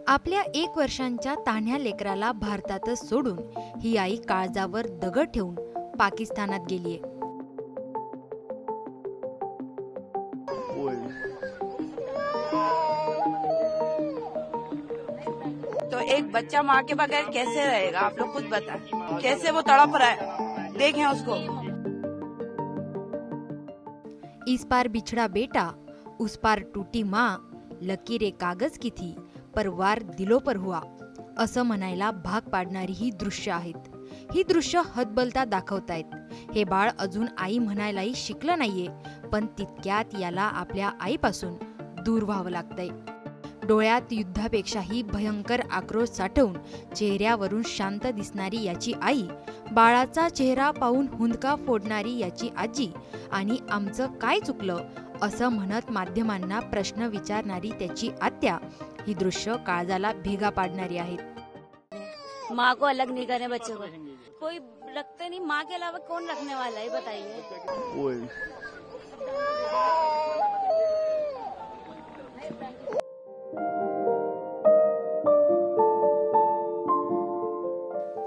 आपल्या 1 वर्षांच्या तान्ह्या लेकराला भारतातच सोडून ही आई काळजावर दगड ठेवून पाकिस्तानात गेलीये। तो एक बच्चा माँ के बगैर कैसे रहेगा? आप लोग खुद बताएं, कैसे वो तड़प रहा है, देखें उसको। इस पार बिछड़ा बेटा, उस पार टूटी माँ, लकीरें कागज की थी पर वार दिलों पर हुआ, असं म्हणायला भाग पाडणारी ही दृश्य आहेत। ही दृश्य हतबलता दाखवतायत। हे बाळ अजून आई म्हणायलाही शिकलं नाहीये, पण तितक्यात याला आपल्या आईपासून दूर व्हावं लागतंय। डोळ्यात युद्धापेक्षाही भयंकर आक्रोश साठवून चेहऱ्यावरून शांत दिसणारी याची आई, बाळाचा चेहरा पाहून हुंदका फोडणारी याची आजी आणि आमचं काय चुकलं असं म्हणत माध्यमांना प्रश्न विचारणारी त्याची आत्या, ही दृश्य काळजाला भेगा पाडणारी आहेत। माँ को अलग नहीं करे बच्चों को, कोई रखते नहीं, माँ के अलावा कौन रखने वाला है बताइए।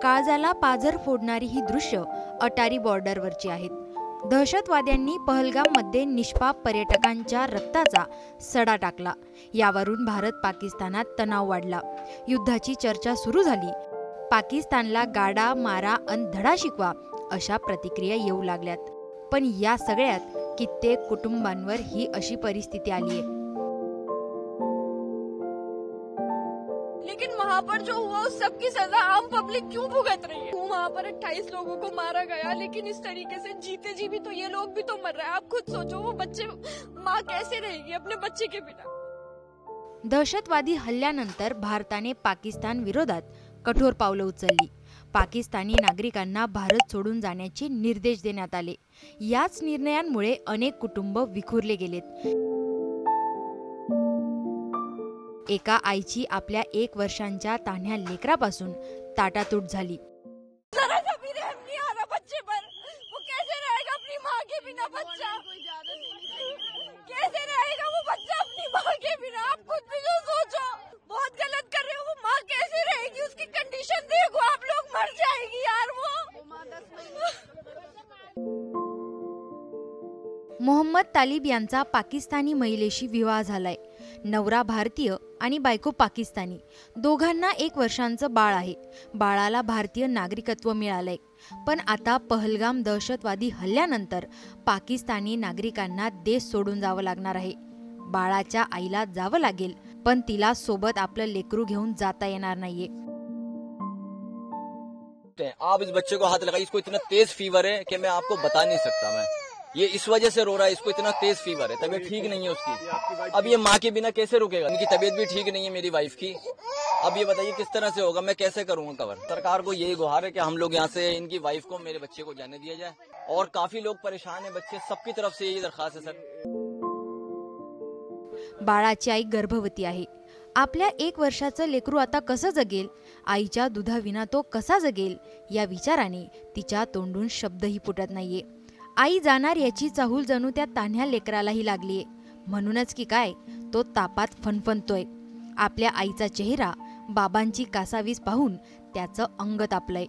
काळजाला पाझर फोडणारी ही दृश्य अटारी बॉर्डरवरची आहेत। दहशतवाद्यांनी पहलगाममध्ये निष्पाप पर्यटकांच्या रक्ताचा सडा टाकला। यावरून भारत पाकिस्तानात तणाव वाढला, युद्धाची चर्चा सुरू झाली। पाकिस्तानला गाडा मारा अन धडा शिकवा अशा प्रतिक्रिया येऊ लागल्यात। पण या सगळ्यात कित्येक कुटुंबांवर ही अशी परिस्थिती आली आहे। लेकिन वहाँ पर जो हुआ उस सब की सजा आम पब्लिक क्यों भुगत रही है? वहाँ पर 28 लोगों को मारा गया, लेकिन इस तरीके से जीते जी भी तो ये लोग भी तो मर रहे हैं। आप खुद सोचो, वो बच्चे, माँ कैसे रहेगी अपने बच्चे के बिना? दहशतवादी हल्ल्यानंतर भारताने पाकिस्तान विरोधात कठोर पावलं उचलली। पाकिस्तानी नागरिकांना भारत सोडून जाण्याचे निर्देश देण्यात आले। याच निर्णयांमुळे अनेक कुटुंब विखुरले गेलेत। एका आईची आपल्या 1 वर्षांच्या तान्ह्या लेकरापासून ताटातूट झाली। जरा सा भी रहम नहीं आ रहा बच्चे पर। वो कैसे रहेगा अपनी माँ के बिना बच्चा? कैसे रहेगा वो बच्चा अपनी माँ के बिना? आप खुद भी तो सोचो, बहुत गलत कर रहे हो। वो माँ कैसे रहेगी? उसकी कंडीशन देखो, आप लोग मर जाएगी यार वो। मोहम्मद तालिब यांचा पाकिस्तानी महिलेशी विवाह झालाय। नवरा भारतीय आणि बायको पाकिस्तानी। दोघांना 1 वर्षांचं बाळ आहे। बाळाला भारतीय नागरिकत्व मिळालंय। पण आता पहलगाम दहशतवादी हल्ल्यानंतर पाकिस्तानी नागरिकांना देश सोडून जावं लागणार आहे। बाळाच्या आईला जावं लागेल, पण तिला सोबत आपलं लेकरू घेऊन जाता येणार नाहीये। आप इस बच्चे को हाथ लगाइए, इसको इतना तेज फीवर है कि मैं आपको बता नहीं सकता। मैं ये इस वजह से रो रहा है, इसको इतना तेज फीवर है, तबीयत ठीक नहीं है उसकी। अब ये माँ के बिना कैसे रुकेगा? इनकी तबीयत भी ठीक नहीं है मेरी वाइफ की। अब ये बताइए किस तरह से होगा, मैं कैसे करूंगा कवर? सरकार को यही गुहार है कि हम लोग यहाँ से इनकी वाइफ को, मेरे बच्चे को जाने दिया जाए। और काफी लोग परेशान है, बच्चे, सबकी तरफ से यही दरखास्त है सर। बाळाची आई गर्भवती आहे। आपल्या 1 वर्षाचं लेकरू आता कसं जगेल? आईच्या दुधाविना तो कसा जगेल? या विचाराने तिच्या तोंडून शब्दही फुटत नाहीये। आई जाणार याची चाहूल जणू त्या तान्ह्या लेकरालाही लागलीये। म्हणूनच की काय, तो तापात फणफणतोय। आपल्या आईचा चेहरा, बाबांची कासावीस पाहून त्याचं अंग तापलंय।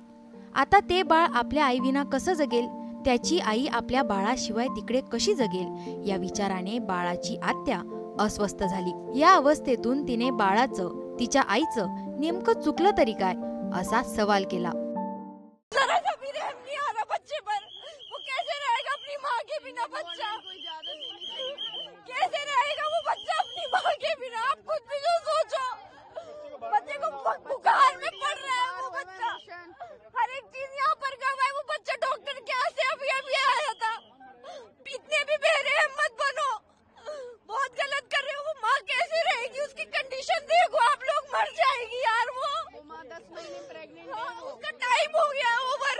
आता ते बाळ आपल्या आईविना कसं जगेल? त्याची आई आपल्या बाळाशिवाय तिकडे कशी जगेल? या विचाराने बाळाची आत्या अस्वस्थ झाली। या अवस्थेतून तिने बाळाचं, तिच्या आईचं नेमकं चुकलं तरी काय, असा सवाल केला। जरा सा भी रहम नहीं आ रहा बच्चे पर। वो कैसे रहेगा अपनी माँ के बिना बच्चा? कैसे रहेगा वो बच्चा अपनी माँ के बिना? आप खुद भी तो सोचो, बच्चे को बुखार में पड़ रहा है वो बच्चा। हर एक चीज यहाँ पर कम है। वो बच्चा डॉक्टर क्या से अभी आया था। इतने भी बेरे हिम्मत बनो, बहुत गलत कर रहे हो। वो माँ कैसे रहेगी? उसकी कंडीशन देखो, आप लोग मर जाएगी यार वो। 10 महीने प्रेग्नेंट है, उसका टाइम हो गया ओवर।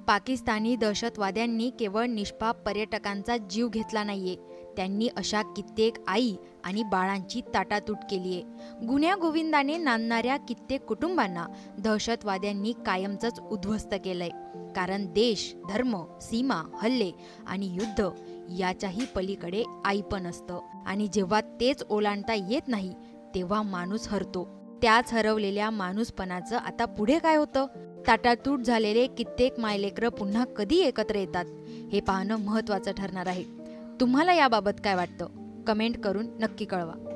पाकिस्तानी दहशतवाद्यांनी केवळ निष्पाप पर्यटकांचा जीव घेतला नाहीये, त्यांनी अशा कित्येक आई आणि बाळांची ताटातूट केलीये। गुन्ह्या गोविंदाने नांदणाऱ्या कित्येक कुटुंबांना दहशतवाद्यांनी कायमचंच उद्ध्वस्त केलंय। कारण देश, धर्म, सीमा, हल्ले आणि युद्ध याच्याही पलीकडे आई पण असतं। आणि जेव्हा तेच ओलांडता येत नाही, तेव्हा माणूस हरतो. त्याच हरवलेल्या माणूसपणाचं आता पुढे काय होतं? ताटातूट झालेले कित्येक मायलेकरं पुन्हा कधी एकत्र येतात हे पाहणं महत्त्वाचं ठरणार आहे. तुम्हाला याबाबत काय वाटतं? कमेंट करून नक्की कळवा.